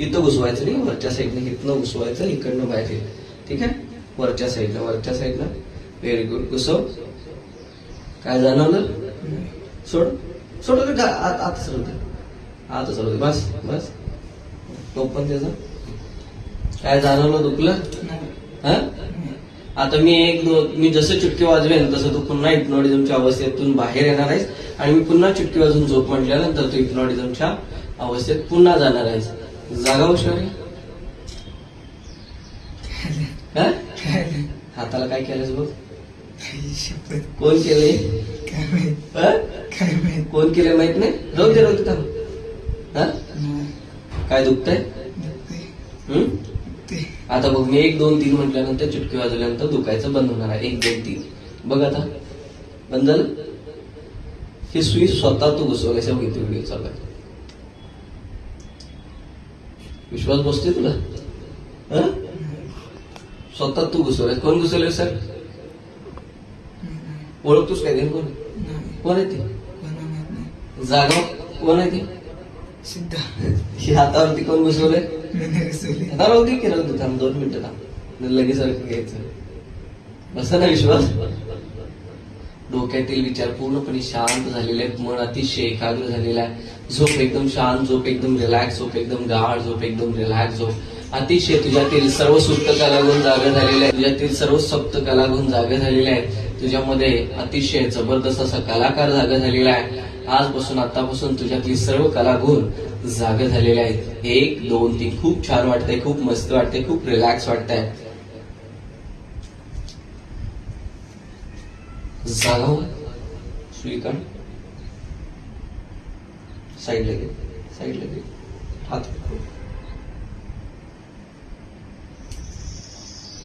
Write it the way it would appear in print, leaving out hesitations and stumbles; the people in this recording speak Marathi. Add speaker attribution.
Speaker 1: इथं घुसवायचं नाही, वरच्या साईडनं इथनं घुसवायचं, इकडनं बाहेर येईल. ठीक आहे, वरच्या साईडनं. Very good. घुसव. काय जाणवलं? सोड आता सरळ बस. टोपण त्याचं काय जाणवलं? दुखलं? हा? आता मी जसं चुटकी वाजवेन तसं तू पुन्हा हिप्नॉटिझमच्या अवस्थेतून बाहेर येणार आहेस आणि मी पुन्हा चुटकी वाजून झोप म्हटल्यानंतर तू हिप्नॉटिझमच्या अवस्थेत पुन्हा जाणार आहेस. जागा हुशारी. हाताला काय केलंस बघ? कोण केलंय? कोण केलंय माहित नाही? राहू दे थांब. काय दुखतंय? आता बघ, मी 1 2 3 म्हटल्यानंतर चुटकी वाजवल्यानंतर दुखायचं बंद होणार आहे. 1 2 3. बघ आता बंद झालं. ही सुई स्वतः तू घुसवल्यास. व्हिडिओ चालू आहे. विश्वास बसतोय तुला? स्वतः तू घुसवल्यास. कोण घुसवलं सर? ओळखतोस काय? कोण आहे ती? जागा कोण आहे ती? ही हातावरती कोण घुसवलंय? राहू दे 2 मिनिटं थांब. लगेच घ्यायचं. बसा ना विश्वास. डोक्यातील विचार पूर्णपणे शांत झालेले आहेत. मन अतिशय एकाग्र झालेला आहे. झोप एकदम शांत, झोप एकदम रिलॅक्स, झोप एकदम गाढ, झोप एकदम रिलॅक्स झोप. अतिशय तुझ्यातील सर्व सुप्त कलागुण जागे झालेले आहेत. तुझ्यातील सर्व सप्त कलागुण जागे झालेले आहेत. तुझ्यामध्ये अतिशय जबरदस्त असा कलाकार जागा झालेला आहे. आजपासून आतापासून तुझ्यातली सर्व कलागुण जागे झालेले आहेत. 1 2 3. खूप छान वाटतंय, खूप मस्त वाटतंय, खूप रिलॅक्स वाटतंय. जागा हो. सुई काढ. साईडला घे. हात